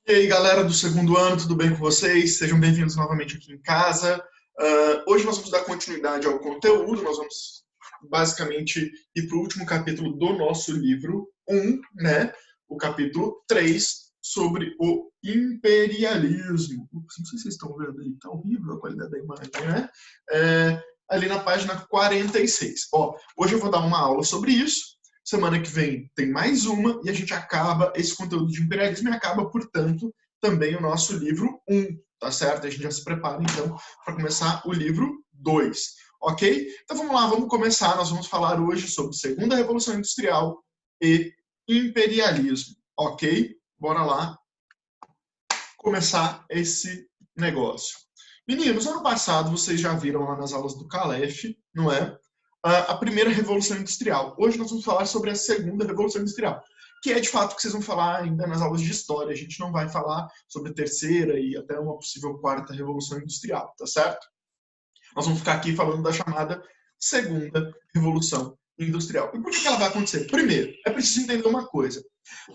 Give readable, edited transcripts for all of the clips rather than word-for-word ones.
E aí, galera do segundo ano, tudo bem com vocês? Sejam bem-vindos novamente aqui em casa. Hoje nós vamos dar continuidade ao conteúdo, nós vamos basicamente ir para o último capítulo do nosso livro né? O capítulo 3 sobre o imperialismo. Não sei se vocês estão vendo aí, tá horrível a qualidade da imagem, né? Ali na página 46. Hoje eu vou dar uma aula sobre isso. Semana que vem tem mais uma e a gente acaba esse conteúdo de imperialismo e acaba, portanto, também o nosso livro 1, tá certo? A gente já se prepara, então, para começar o livro 2, ok? Então vamos lá, vamos começar. Nós vamos falar hoje sobre Segunda Revolução Industrial e imperialismo, ok? Bora lá começar esse negócio. Meninos, ano passado vocês já viram lá nas aulas do Calef, não é? A primeira Revolução Industrial. Hoje nós vamos falar sobre a segunda Revolução Industrial, que é de fato o que vocês vão falar ainda nas aulas de história. A gente não vai falar sobre a terceira e até uma possível quarta Revolução Industrial, tá certo? Nós vamos ficar aqui falando da chamada segunda Revolução Industrial. E por que ela vai acontecer? Primeiro, é preciso entender uma coisa.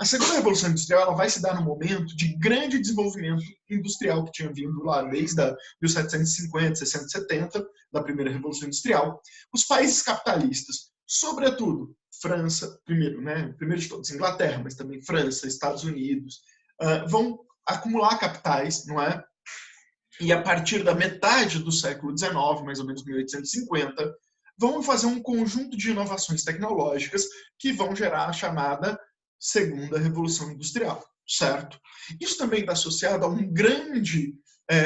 A segunda Revolução Industrial ela vai se dar no momento de grande desenvolvimento industrial que tinha vindo lá desde 1750, 60, 70, da primeira Revolução Industrial. Os países capitalistas, sobretudo França, primeiro de todos, Inglaterra, mas também França, Estados Unidos, vão acumular capitais, não é? E a partir da metade do século XIX, mais ou menos 1850, vão fazer um conjunto de inovações tecnológicas que vão gerar a chamada Segunda Revolução Industrial, certo? Isso também está associado a um grande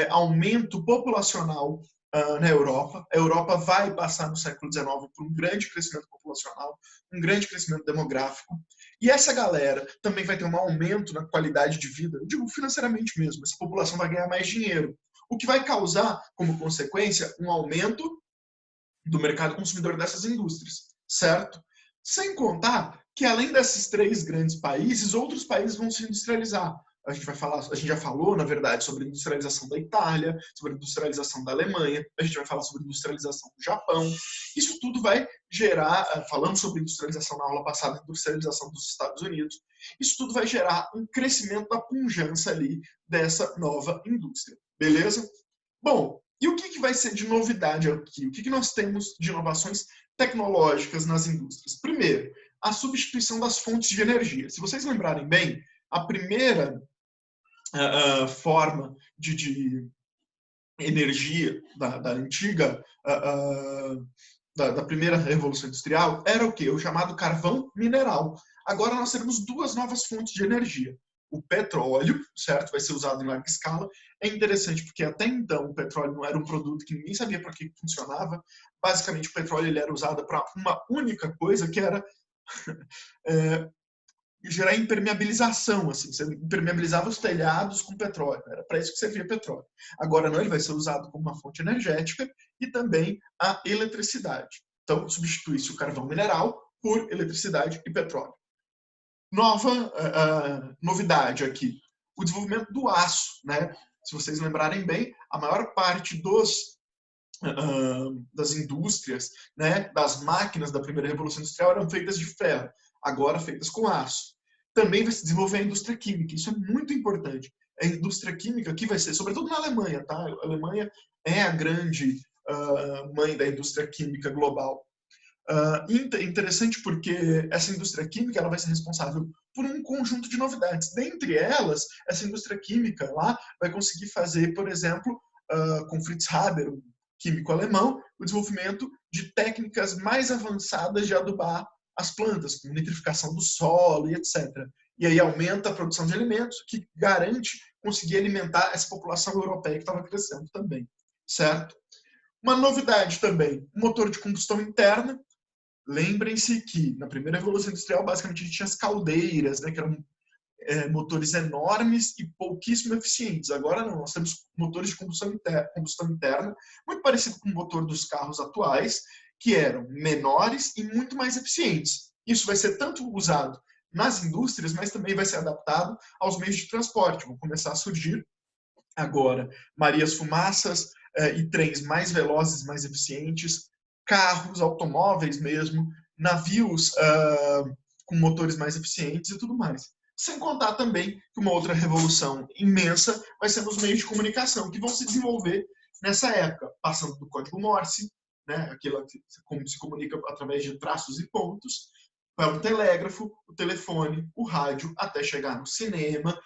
aumento populacional na Europa. A Europa vai passar no século XIX por um grande crescimento populacional, um grande crescimento demográfico. E essa galera também vai ter um aumento na qualidade de vida, eu digo financeiramente mesmo, essa população vai ganhar mais dinheiro, o que vai causar, como consequência, um aumento do mercado consumidor dessas indústrias, certo? Sem contar que, além desses três grandes países, outros países vão se industrializar. A gente já falou, na verdade, sobre a industrialização da Itália, sobre a industrialização da Alemanha, a gente vai falar sobre a industrialização do Japão. Isso tudo vai gerar, falando sobre industrialização na aula passada, industrialização dos Estados Unidos, isso tudo vai gerar um crescimento da pujança ali dessa nova indústria. Beleza? Bom, e o que vai ser de novidade aqui? O que nós temos de inovações tecnológicas nas indústrias? Primeiro, a substituição das fontes de energia. Se vocês lembrarem bem, a primeira forma de energia da antiga, da primeira revolução industrial, era o quê? O chamado carvão mineral. Agora nós temos duas novas fontes de energia. O petróleo, certo? Vai ser usado em larga escala. É interessante porque até então o petróleo não era um produto que ninguém sabia para que funcionava. Basicamente, o petróleo ele era usado para uma única coisa, que era gerar impermeabilização, assim, você impermeabilizava os telhados com petróleo, era para isso que servia petróleo. Agora não, ele vai ser usado como uma fonte energética e também a eletricidade. Então, substitui-se o carvão mineral por eletricidade e petróleo. Nova novidade aqui, o desenvolvimento do aço, né? Se vocês lembrarem bem, a maior parte das indústrias, né, das máquinas da primeira revolução industrial eram feitas de ferro, agora feitas com aço. Também vai se desenvolver a indústria química, isso é muito importante. A indústria química aqui vai ser, sobretudo na Alemanha, tá? A Alemanha é a grande mãe da indústria química global. Interessante porque essa indústria química ela vai ser responsável por um conjunto de novidades. Dentre elas, essa indústria química lá vai conseguir fazer, por exemplo, com Fritz Haber, um químico alemão, o desenvolvimento de técnicas mais avançadas de adubar as plantas, com nitrificação do solo e etc. E aí aumenta a produção de alimentos, que garante conseguir alimentar essa população europeia que estava crescendo também, certo? Uma novidade também, o motor de combustão interna. Lembrem-se que na primeira Revolução Industrial, basicamente, a gente tinha as caldeiras, né, que eram motores enormes e pouquíssimo eficientes. Agora não, nós temos motores de combustão interna, muito parecido com o motor dos carros atuais, que eram menores e muito mais eficientes. Isso vai ser tanto usado nas indústrias, mas também vai ser adaptado aos meios de transporte. Vão começar a surgir agora Marias Fumaças e trens mais velozes, mais eficientes, carros, automóveis mesmo, navios com motores mais eficientes e tudo mais. Sem contar também que uma outra revolução imensa vai ser nos meios de comunicação, que vão se desenvolver nessa época, passando do código Morse, né, aquilo que se comunica através de traços e pontos, para o telégrafo, o telefone, o rádio, até chegar no cinema,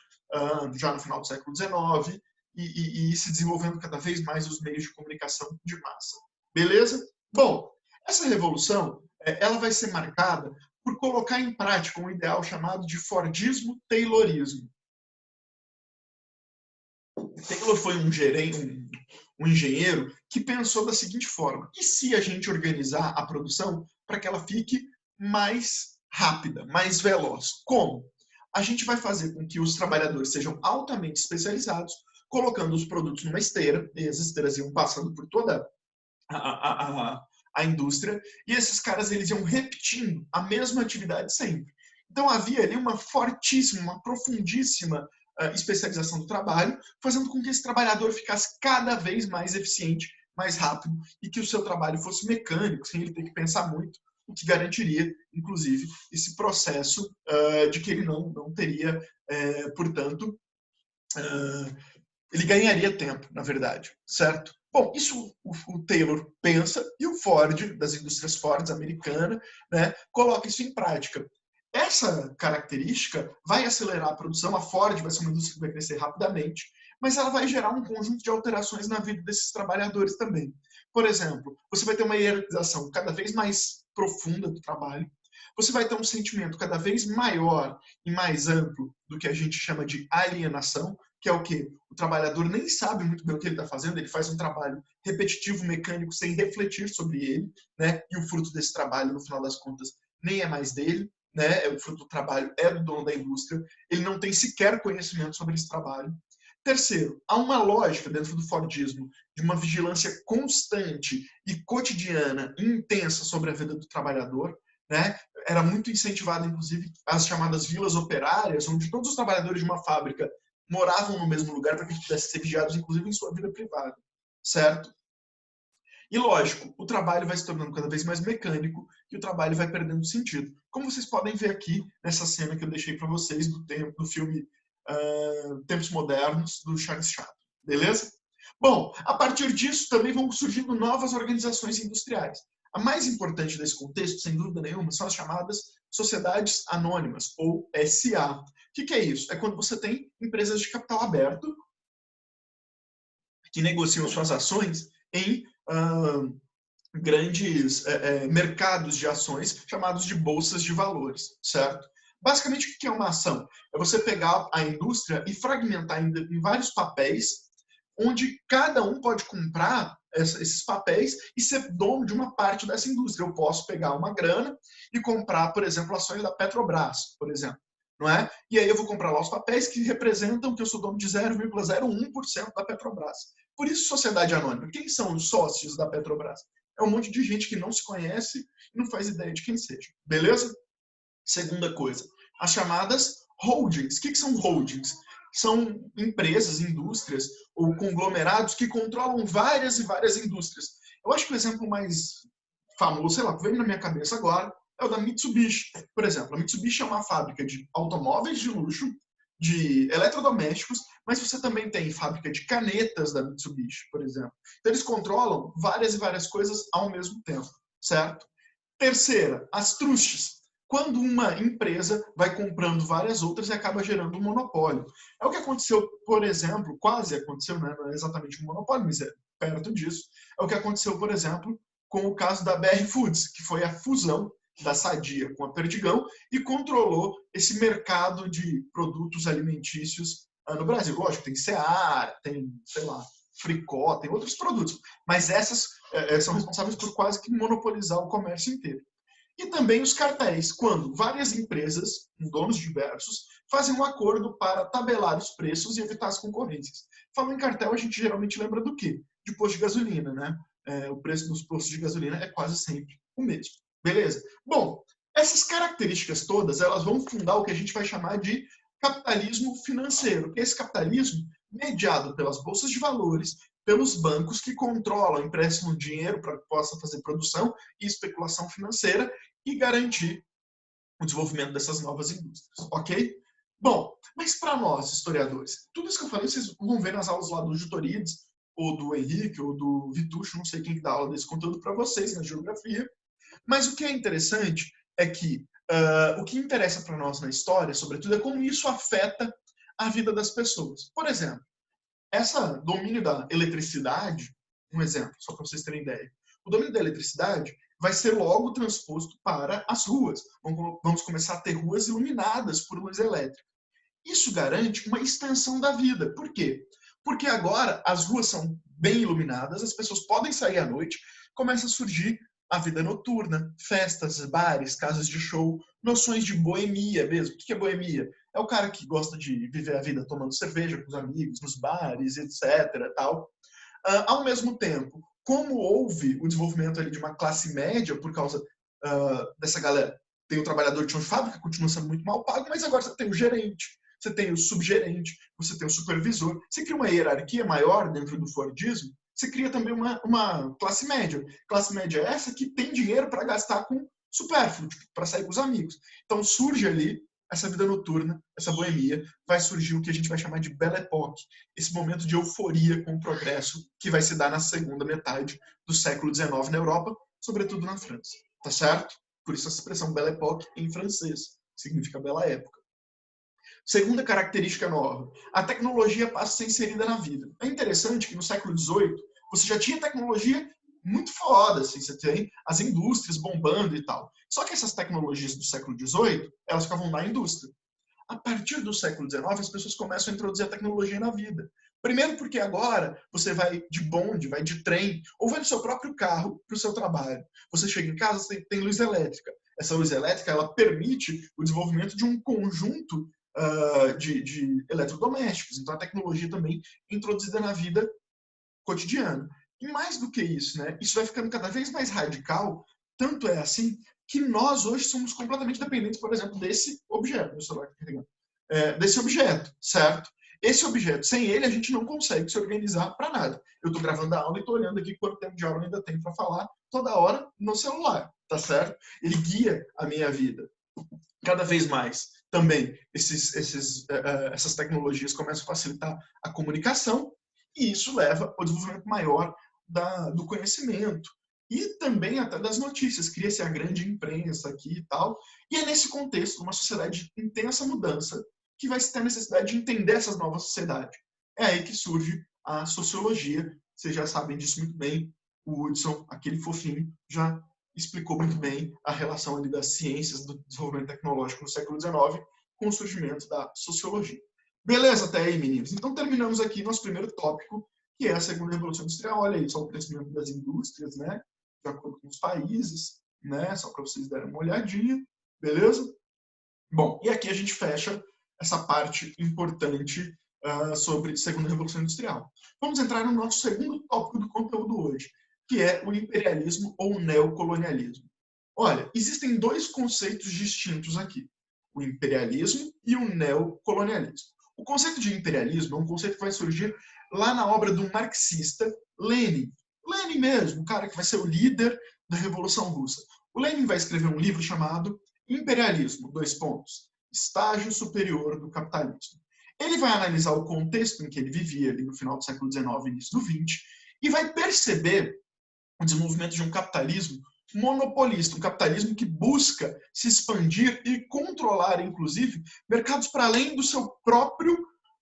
já no final do século XIX, e se desenvolvendo cada vez mais os meios de comunicação de massa. Beleza? Bom, essa revolução ela vai ser marcada por colocar em prática um ideal chamado de Fordismo-Taylorismo. Taylor foi um engenheiro que pensou da seguinte forma: e se a gente organizar a produção para que ela fique mais rápida, mais veloz? Como? A gente vai fazer com que os trabalhadores sejam altamente especializados, colocando os produtos numa esteira, e as esteiras iam passando por toda a indústria, e esses caras eles iam repetindo a mesma atividade sempre. Então havia ali uma fortíssima, uma profundíssima especialização do trabalho, fazendo com que esse trabalhador ficasse cada vez mais eficiente, mais rápido, e que o seu trabalho fosse mecânico, sem ele ter que pensar muito, o que garantiria, inclusive, esse processo de que ele não teria, portanto, ele ganharia tempo, na verdade, certo? Bom, isso o Taylor pensa e o Ford, das indústrias Ford americana, né, coloca isso em prática. Essa característica vai acelerar a produção, a Ford vai ser uma indústria que vai crescer rapidamente, mas ela vai gerar um conjunto de alterações na vida desses trabalhadores também. Por exemplo, você vai ter uma hierarquização cada vez mais profunda do trabalho, você vai ter um sentimento cada vez maior e mais amplo do que a gente chama de alienação, que é o quê? O trabalhador nem sabe muito bem o que ele está fazendo, ele faz um trabalho repetitivo, mecânico, sem refletir sobre ele, né? E o fruto desse trabalho, no final das contas, nem é mais dele, né? O fruto do trabalho é do dono da indústria, ele não tem sequer conhecimento sobre esse trabalho. Terceiro, há uma lógica dentro do Fordismo de uma vigilância constante e cotidiana e intensa sobre a vida do trabalhador, né? Era muito incentivado, inclusive, as chamadas vilas operárias, onde todos os trabalhadores de uma fábrica moravam no mesmo lugar para que eles pudessem ser vigiados, inclusive, em sua vida privada, certo? E, lógico, o trabalho vai se tornando cada vez mais mecânico e o trabalho vai perdendo sentido. Como vocês podem ver aqui, nessa cena que eu deixei para vocês do filme Tempos Modernos, do Charles Chaplin. Beleza? Bom, a partir disso também vão surgindo novas organizações industriais. A mais importante desse contexto, sem dúvida nenhuma, são as chamadas sociedades anônimas, ou SA. O que é isso? É quando você tem empresas de capital aberto que negociam suas ações em grandes mercados de ações chamados de bolsas de valores, certo? Basicamente, o que é uma ação? É você pegar a indústria e fragmentar em vários papéis, onde cada um pode comprar esses papéis e ser dono de uma parte dessa indústria. Eu posso pegar uma grana e comprar, por exemplo, ações da Petrobras, por exemplo. Não é? E aí eu vou comprar lá os papéis que representam que eu sou dono de 0,01% da Petrobras. Por isso, sociedade anônima. Quem são os sócios da Petrobras? É um monte de gente que não se conhece e não faz ideia de quem seja. Beleza? Segunda coisa, as chamadas holdings. O que são holdings? São empresas, indústrias ou conglomerados que controlam várias e várias indústrias. Eu acho que o exemplo mais famoso, sei lá, que veio na minha cabeça agora, é o da Mitsubishi. Por exemplo, a Mitsubishi é uma fábrica de automóveis de luxo, de eletrodomésticos, mas você também tem fábrica de canetas da Mitsubishi, por exemplo. Então eles controlam várias e várias coisas ao mesmo tempo, certo? Terceira, as trustes. Quando uma empresa vai comprando várias outras e acaba gerando um monopólio. É o que aconteceu, por exemplo, quase aconteceu, né? Não é exatamente um monopólio, mas é perto disso. É o que aconteceu, por exemplo, com o caso da BR Foods, que foi a fusão da Sadia com a Perdigão e controlou esse mercado de produtos alimentícios no Brasil. Lógico, tem Seara, tem, sei lá, Fricó, tem outros produtos, mas essas são responsáveis por quase que monopolizar o comércio inteiro. E também os cartéis, quando várias empresas, com donos diversos, fazem um acordo para tabelar os preços e evitar as concorrências. Falando em cartel, a gente geralmente lembra do quê? De posto de gasolina, né? O preço dos postos de gasolina é quase sempre o mesmo. Beleza? Bom, essas características todas, elas vão fundar o que a gente vai chamar de capitalismo financeiro. Esse capitalismo mediado pelas bolsas de valores, pelos bancos que controlam, emprestam dinheiro para que possa fazer produção e especulação financeira e garantir o desenvolvimento dessas novas indústrias, ok? Bom, mas para nós, historiadores, tudo isso que eu falei, vocês vão ver nas aulas lá do Jutorides, ou do Henrique, ou do Vitucho, não sei quem que dá aula desse conteúdo para vocês na geografia. Mas o que é interessante é que o que interessa para nós na história, sobretudo, é como isso afeta a vida das pessoas. Por exemplo, esse domínio da eletricidade, um exemplo, só para vocês terem ideia. O domínio da eletricidade vai ser logo transposto para as ruas. Vamos começar a ter ruas iluminadas por luz elétrica. Isso garante uma extensão da vida. Por quê? Porque agora as ruas são bem iluminadas, as pessoas podem sair à noite, começa a surgir a vida noturna, festas, bares, casas de show, noções de boemia mesmo. O que é boemia? É o cara que gosta de viver a vida tomando cerveja com os amigos, nos bares, etc. Tal. Ao mesmo tempo, como houve o desenvolvimento ali de uma classe média por causa dessa galera, tem o trabalhador de chão de fábrica, continua sendo muito mal pago, mas agora você tem o gerente, você tem o subgerente, você tem o supervisor, você cria uma hierarquia maior dentro do Fordismo, você cria também uma classe média. Classe média é essa que tem dinheiro para gastar com supérfluo, para sair com os amigos. Então surge ali essa vida noturna, essa boemia, vai surgir o que a gente vai chamar de Belle Époque, esse momento de euforia com o progresso que vai se dar na segunda metade do século XIX na Europa, sobretudo na França. Tá certo? Por isso essa expressão Belle Époque em francês significa bela época. Segunda característica nova, a tecnologia passa a ser inserida na vida. É interessante que no século XVIII você já tinha tecnologia muito foda, assim, você tem as indústrias bombando e tal. Só que essas tecnologias do século XVIII, elas ficavam na indústria. A partir do século XIX, as pessoas começam a introduzir a tecnologia na vida. Primeiro porque agora você vai de bonde, vai de trem, ou vai no seu próprio carro para o seu trabalho. Você chega em casa, você tem luz elétrica. Essa luz elétrica, ela permite o desenvolvimento de um conjunto de eletrodomésticos. Então, a tecnologia também é introduzida na vida cotidiana. E mais do que isso, né? Isso vai ficando cada vez mais radical, tanto é assim que nós hoje somos completamente dependentes, por exemplo, desse objeto, meu celular carregando, desse objeto, certo? Esse objeto, sem ele, a gente não consegue se organizar para nada. Eu estou gravando a aula e estou olhando aqui quanto tempo de aula ainda tenho para falar, toda hora no celular, tá certo? Ele guia a minha vida. Cada vez mais também essas tecnologias começam a facilitar a comunicação e isso leva ao desenvolvimento maior do conhecimento e também até das notícias. Cria-se a grande imprensa aqui e tal. E é nesse contexto, uma sociedade em intensa mudança, que vai ter a necessidade de entender essas novas sociedades. É aí que surge a sociologia. Vocês já sabem disso muito bem. O Hudson, aquele fofinho, já explicou muito bem a relação ali das ciências do desenvolvimento tecnológico no século XIX com o surgimento da sociologia. Beleza até aí, meninos? Então terminamos aqui nosso primeiro tópico, que é a segunda revolução industrial. Olha aí, só o crescimento das indústrias, né? De acordo com os países, né? Só para vocês darem uma olhadinha, beleza? Bom, e aqui a gente fecha essa parte importante sobre segunda revolução industrial. Vamos entrar no nosso segundo tópico do conteúdo hoje, que é o imperialismo ou o neocolonialismo. Olha, existem dois conceitos distintos aqui, o imperialismo e o neocolonialismo. O conceito de imperialismo é um conceito que vai surgir lá na obra do marxista Lenin. Lenin mesmo, o cara que vai ser o líder da Revolução Russa. O Lenin vai escrever um livro chamado Imperialismo, : Estágio Superior do Capitalismo. Ele vai analisar o contexto em que ele vivia ali no final do século XIX e início do XX e vai perceber o desenvolvimento de um capitalismo monopolista, um capitalismo que busca se expandir e controlar, inclusive, mercados para além do seu próprio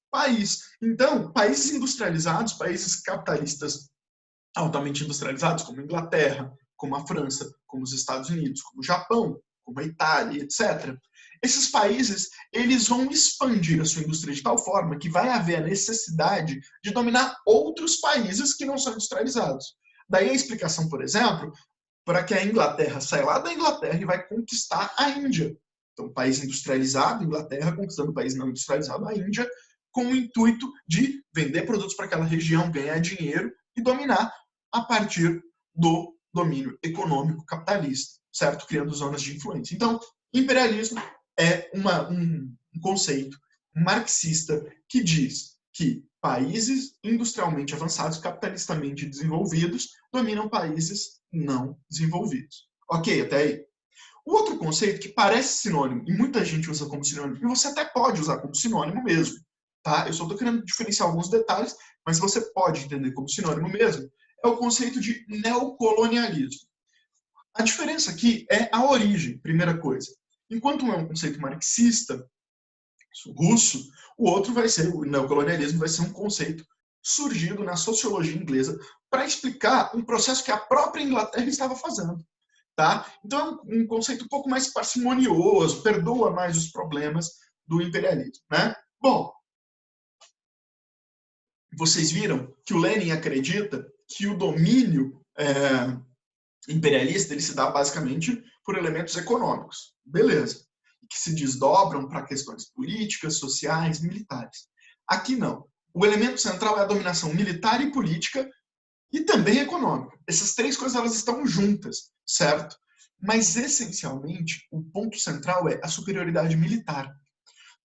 país. Então, países industrializados, países capitalistas altamente industrializados, como a Inglaterra, como a França, como os Estados Unidos, como o Japão, como a Itália, etc., esses países eles vão expandir a sua indústria de tal forma que vai haver a necessidade de dominar outros países que não são industrializados. Daí a explicação, por exemplo, para que a Inglaterra saia lá da Inglaterra e vai conquistar a Índia. Então, país industrializado, Inglaterra conquistando o país não industrializado, a Índia, com o intuito de vender produtos para aquela região, ganhar dinheiro e dominar a partir do domínio econômico capitalista, certo? Criando zonas de influência. Então, imperialismo é um conceito marxista que diz que países industrialmente avançados, capitalistamente desenvolvidos, dominam países não desenvolvidos. Ok, até aí. O outro conceito que parece sinônimo, e muita gente usa como sinônimo, e você até pode usar como sinônimo mesmo, tá? Eu só estou querendo diferenciar alguns detalhes, mas você pode entender como sinônimo mesmo, é o conceito de neocolonialismo. A diferença aqui é a origem, primeira coisa. Enquanto um é um conceito marxista, russo, o outro vai ser, o neocolonialismo vai ser um conceito surgido na sociologia inglesa para explicar um processo que a própria Inglaterra estava fazendo. Tá? Então é um conceito um pouco mais parcimonioso, perdoa mais os problemas do imperialismo. Né? Bom, vocês viram que o Lenin acredita que o domínio imperialista ele se dá basicamente por elementos econômicos. Beleza. Que se desdobram para questões políticas, sociais, militares. Aqui não. O elemento central é a dominação militar e política e também econômica. Essas três coisas elas estão juntas, certo? Mas, essencialmente, o ponto central é a superioridade militar.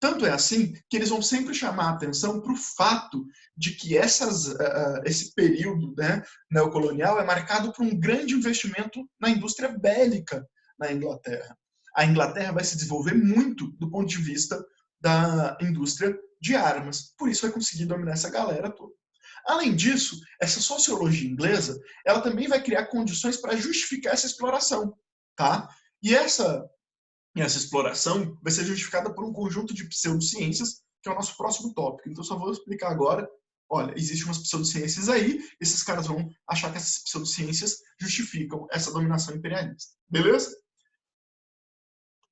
Tanto é assim que eles vão sempre chamar a atenção para o fato de que esse período, né, neocolonial é marcado por um grande investimento na indústria bélica na Inglaterra. A Inglaterra vai se desenvolver muito do ponto de vista da indústria de armas. Por isso vai conseguir dominar essa galera toda. Além disso, essa sociologia inglesa, ela também vai criar condições para justificar essa exploração, tá? E essa exploração vai ser justificada por um conjunto de pseudociências, que é o nosso próximo tópico. Então, só vou explicar agora. Olha, existem umas pseudociências aí, esses caras vão achar que essas pseudociências justificam essa dominação imperialista. Beleza?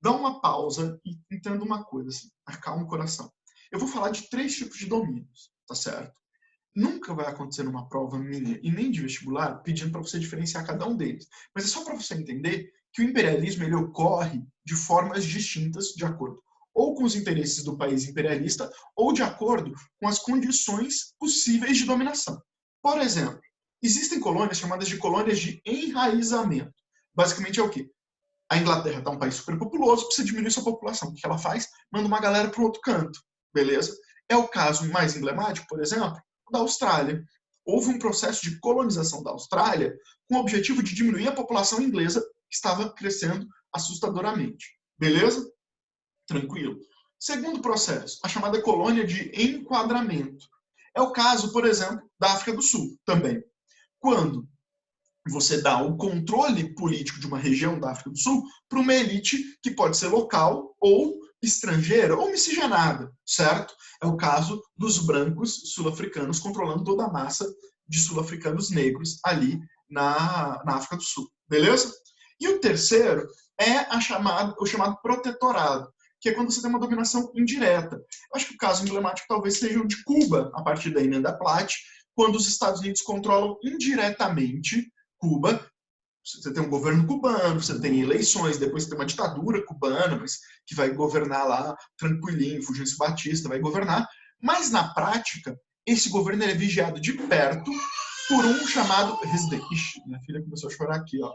Dá uma pausa e entenda uma coisa, assim, acalma o coração. Eu vou falar de 3 tipos de domínios, tá certo? Nunca vai acontecer numa prova minha e nem de vestibular pedindo para você diferenciar cada um deles. Mas é só para você entender que o imperialismo ele ocorre de formas distintas de acordo ou com os interesses do país imperialista ou de acordo com as condições possíveis de dominação. Por exemplo, existem colônias chamadas de colônias de enraizamento. Basicamente é o quê? A Inglaterra está um país superpopuloso, precisa diminuir sua população. O que ela faz? Manda uma galera para o outro canto. Beleza? É o caso mais emblemático, por exemplo, da Austrália. Houve um processo de colonização da Austrália com o objetivo de diminuir a população inglesa, que estava crescendo assustadoramente. Beleza? Tranquilo. Segundo processo, a chamada colônia de enquadramento. É o caso, por exemplo, da África do Sul também. Quando você dá o controle político de uma região da África do Sul para uma elite que pode ser local ou estrangeira ou miscigenada, certo? É o caso dos brancos sul-africanos controlando toda a massa de sul-africanos negros ali na África do Sul, beleza? E o terceiro é o chamado protetorado, que é quando você tem uma dominação indireta. Eu acho que o caso emblemático talvez seja o de Cuba, a partir da Emenda Platt, quando os Estados Unidos controlam indiretamente Cuba. Você tem um governo cubano, você tem eleições, depois você tem uma ditadura cubana, mas que vai governar lá tranquilinho, Fulgêncio Batista vai governar, mas na prática, esse governo é vigiado de perto por um chamado residente. Ixi, minha filha começou a chorar aqui, ó. O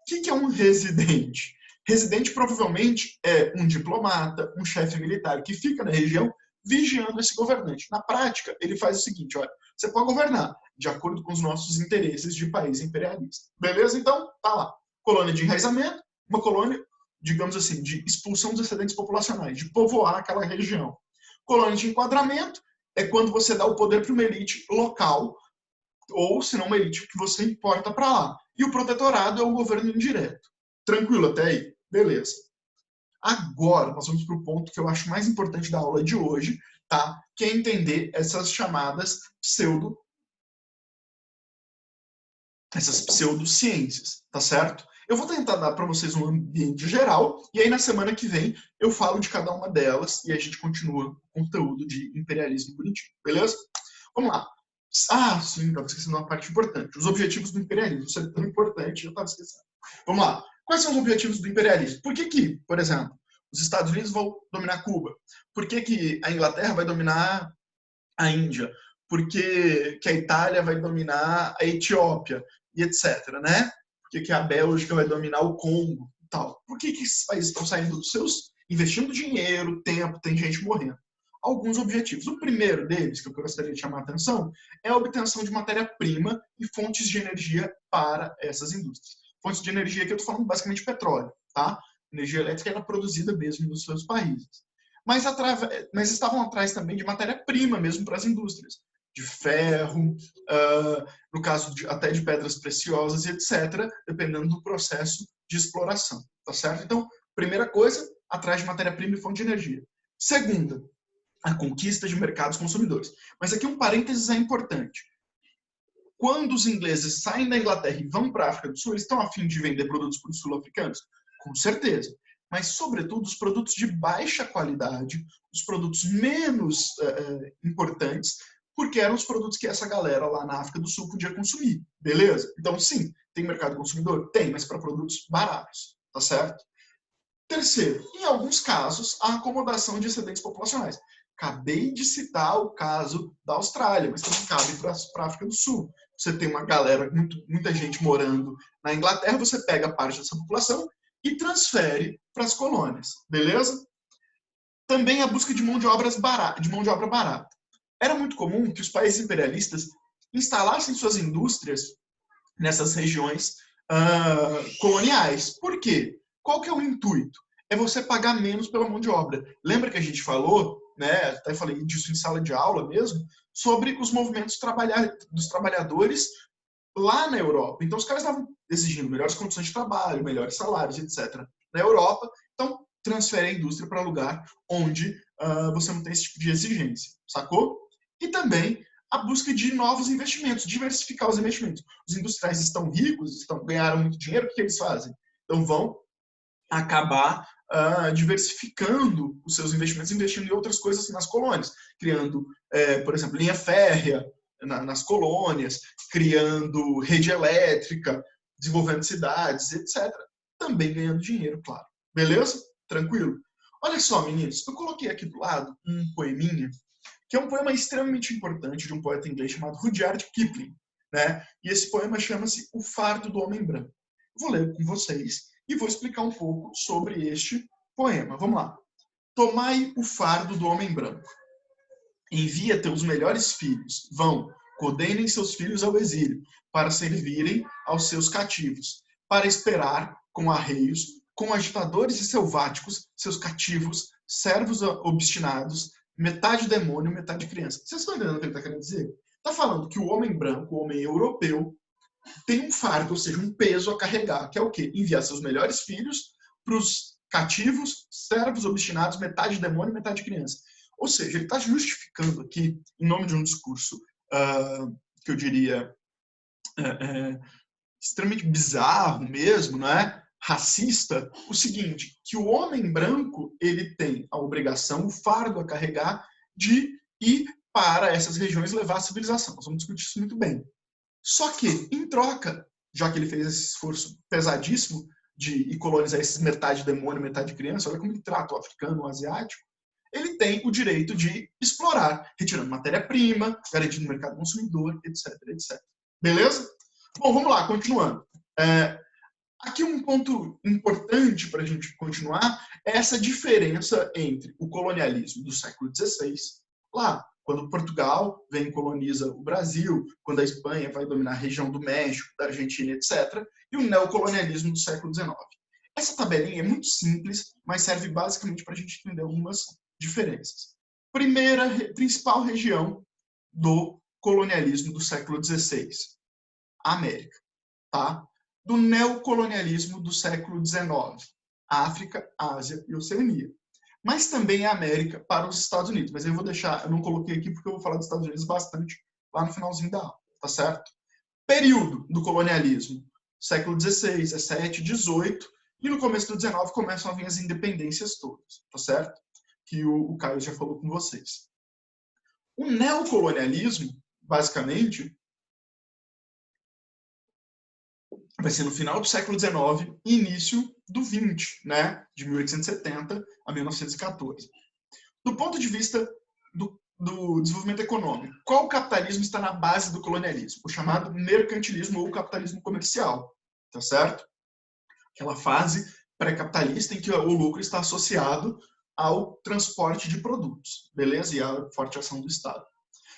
que é um residente? Residente provavelmente é um diplomata, um chefe militar que fica na região vigiando esse governante. Na prática, ele faz o seguinte, olha, você pode governar de acordo com os nossos interesses de país imperialista. Beleza? Então, tá lá. Colônia de enraizamento, uma colônia, digamos assim, de expulsão dos excedentes populacionais, de povoar aquela região. Colônia de enquadramento é quando você dá o poder para uma elite local, ou se não uma elite que você importa para lá. E o protetorado é o governo indireto. Tranquilo até aí? Beleza. Agora, nós vamos para o ponto que eu acho mais importante da aula de hoje, tá? Que é entender essas chamadas pseudociências, tá certo? Eu vou tentar dar para vocês um ambiente geral, e aí na semana que vem eu falo de cada uma delas e a gente continua o conteúdo de imperialismo bonitinho, beleza? Vamos lá. Ah, sim, estava esquecendo uma parte importante. Os objetivos do imperialismo. Isso é tão importante, eu estava esquecendo. Vamos lá. Quais são os objetivos do imperialismo? Por que, por exemplo, os Estados Unidos vão dominar Cuba? Por que a Inglaterra vai dominar a Índia? Por que a Itália vai dominar a Etiópia? E etc, né? Por que a Bélgica vai dominar o Congo? E tal. Por que esses países estão saindo dos seus, investindo dinheiro, tempo, tem gente morrendo? Alguns objetivos. O primeiro deles, que eu gostaria de chamar a atenção, é a obtenção de matéria-prima e fontes de energia para essas indústrias. Fontes de energia que eu estou falando basicamente petróleo, tá? Energia elétrica era produzida mesmo nos seus países. Mas estavam atrás também de matéria-prima mesmo para as indústrias, de ferro, no caso até de pedras preciosas e etc., dependendo do processo de exploração, tá certo? Então, primeira coisa, atrás de matéria-prima e fonte de energia. Segunda, a conquista de mercados consumidores. Mas aqui um parênteses é importante. Quando os ingleses saem da Inglaterra e vão para a África do Sul, eles estão a fim de vender produtos para os sul-africanos? Com certeza. Mas, sobretudo, os produtos de baixa qualidade, os produtos menos importantes, porque eram os produtos que essa galera lá na África do Sul podia consumir. Beleza? Então, sim, tem mercado consumidor? Tem, mas para produtos baratos. Tá certo? Terceiro, em alguns casos, a acomodação de excedentes populacionais. Acabei de citar o caso da Austrália, mas também cabe para a África do Sul. Você tem uma galera, muita gente morando na Inglaterra, você pega parte dessa população e transfere para as colônias, beleza? Também a busca de mão de obra barata. Era muito comum que os países imperialistas instalassem suas indústrias nessas regiões coloniais. Por quê? Qual que é o intuito? É você pagar menos pela mão de obra. Lembra que a gente falou, né, até falei disso em sala de aula mesmo, sobre os movimentos dos trabalhadores lá na Europa. Então, os caras estavam exigindo melhores condições de trabalho, melhores salários, etc. Na Europa, então, transfere a indústria para lugar onde você não tem esse tipo de exigência, sacou? E também a busca de novos investimentos, diversificar os investimentos. Os industriais estão ricos, ganharam muito dinheiro, o que eles fazem? Então, vão acabar diversificando os seus investimentos, investindo em outras coisas nas colônias, criando, por exemplo, linha férrea nas colônias, criando rede elétrica, desenvolvendo cidades, etc. Também ganhando dinheiro, claro. Beleza? Tranquilo? Olha só, meninos, eu coloquei aqui do lado um poeminha, que é um poema extremamente importante de um poeta inglês chamado Rudyard Kipling, né? E esse poema chama-se O Fardo do Homem Branco. Vou ler com vocês e vou explicar um pouco sobre este poema. Vamos lá. Tomai o fardo do homem branco. Envia teus melhores filhos. Vão, condenem seus filhos ao exílio, para servirem aos seus cativos, para esperar com arreios, com agitadores e selváticos, seus cativos, servos obstinados, metade demônio, metade criança. Vocês estão entendendo o que ele está querendo dizer? Está falando que o homem branco, o homem europeu, tem um fardo, ou seja, um peso a carregar, que é o quê? Enviar seus melhores filhos para os cativos, servos obstinados, metade demônio, metade criança. Ou seja, ele está justificando aqui, em nome de um discurso que eu diria extremamente bizarro mesmo, não é? Racista, o seguinte, que o homem branco ele tem a obrigação, o fardo a carregar de ir para essas regiões levar a civilização. Nós vamos discutir isso muito bem. Só que, em troca, já que ele fez esse esforço pesadíssimo de colonizar esses metade demônio, metade criança, olha como ele trata o africano, o asiático, ele tem o direito de explorar, retirando matéria-prima, garantindo o mercado consumidor, etc, etc. Beleza? Bom, vamos lá, continuando. Aqui um ponto importante para a gente continuar é essa diferença entre o colonialismo do século XVI, lá, quando Portugal vem e coloniza o Brasil, quando a Espanha vai dominar a região do México, da Argentina, etc., e o neocolonialismo do século XIX. Essa tabelinha é muito simples, mas serve basicamente para a gente entender algumas diferenças. Principal região do colonialismo do século XVI, a América. Tá? Do neocolonialismo do século XIX, África, Ásia e Oceania. Mas também a América para os Estados Unidos. Mas eu vou deixar, eu não coloquei aqui porque eu vou falar dos Estados Unidos bastante lá no finalzinho da aula, tá certo? Período do colonialismo, século XVI, XVII, XVIII, e no começo do XIX começam a vir as independências todas, tá certo? Que o Caio já falou com vocês. O neocolonialismo, basicamente, vai ser no final do século XIX e início do XX, né? De 1870 a 1914. Do ponto de vista do desenvolvimento econômico, qual capitalismo está na base do colonialismo? O chamado mercantilismo ou capitalismo comercial, tá certo? Aquela fase pré-capitalista em que o lucro está associado ao transporte de produtos, beleza? E à forte ação do Estado.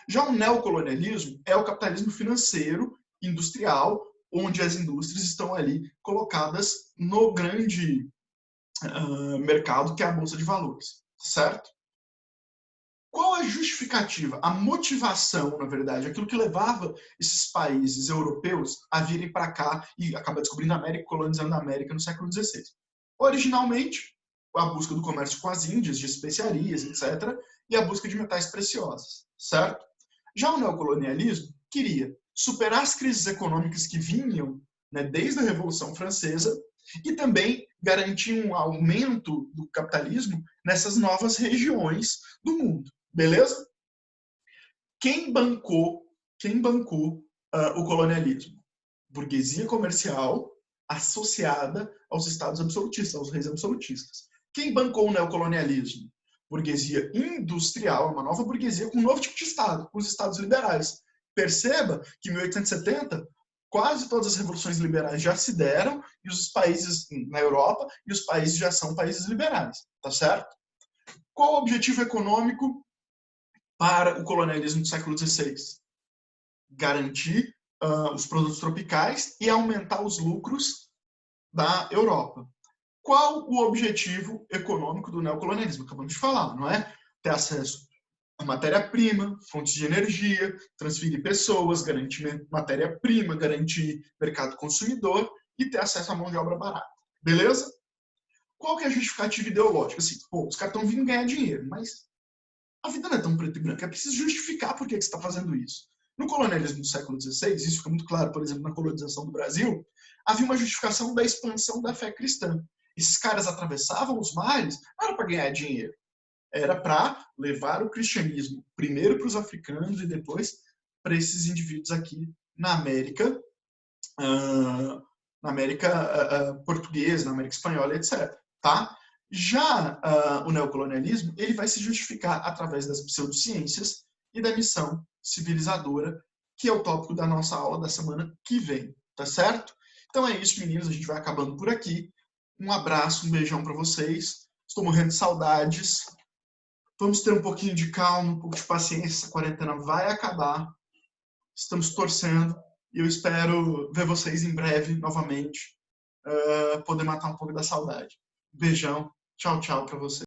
Já o neocolonialismo é o capitalismo financeiro, industrial, onde as indústrias estão ali colocadas no grande mercado, que é a Bolsa de Valores, certo? Qual a justificativa, a motivação, na verdade, aquilo que levava esses países europeus a virem para cá e acabar descobrindo a América, colonizando a América no século XVI? Originalmente, a busca do comércio com as Índias, de especiarias, etc., e a busca de metais preciosos, certo? Já o neocolonialismo queria superar as crises econômicas que vinham, né, desde a Revolução Francesa e também garantir um aumento do capitalismo nessas novas regiões do mundo. Beleza? Quem bancou o colonialismo? Burguesia comercial associada aos estados absolutistas, aos reis absolutistas. Quem bancou o neocolonialismo? Burguesia industrial, uma nova burguesia com um novo tipo de estado, os estados liberais. Perceba que em 1870 quase todas as revoluções liberais já se deram e os países na Europa e os países já são países liberais, tá certo? Qual o objetivo econômico para o colonialismo do século XVI? Garantir os produtos tropicais e aumentar os lucros da Europa. Qual o objetivo econômico do neocolonialismo? Acabamos de falar, não é? Ter acesso a matéria-prima, fontes de energia, transferir pessoas, garantir matéria-prima, garantir mercado consumidor e ter acesso à mão de obra barata. Beleza? Qual que é a justificativa ideológica? Assim, pô, os caras estão vindo ganhar dinheiro, mas a vida não é tão preto e branco. É preciso justificar por que você está fazendo isso. No colonialismo do século XVI, isso fica muito claro, por exemplo, na colonização do Brasil, havia uma justificação da expansão da fé cristã. Esses caras atravessavam os mares, não era para ganhar dinheiro, era para levar o cristianismo primeiro para os africanos e depois para esses indivíduos aqui na América, portuguesa, na América espanhola, etc. Tá? Já o neocolonialismo ele vai se justificar através das pseudociências e da missão civilizadora, que é o tópico da nossa aula da semana que vem, tá certo? Então é isso, meninos, a gente vai acabando por aqui. Um abraço, um beijão para vocês. Estou morrendo de saudades. Vamos ter um pouquinho de calma, um pouco de paciência. Essa quarentena vai acabar. Estamos torcendo e eu espero ver vocês em breve novamente, poder matar um pouco da saudade. Beijão, tchau, tchau para vocês.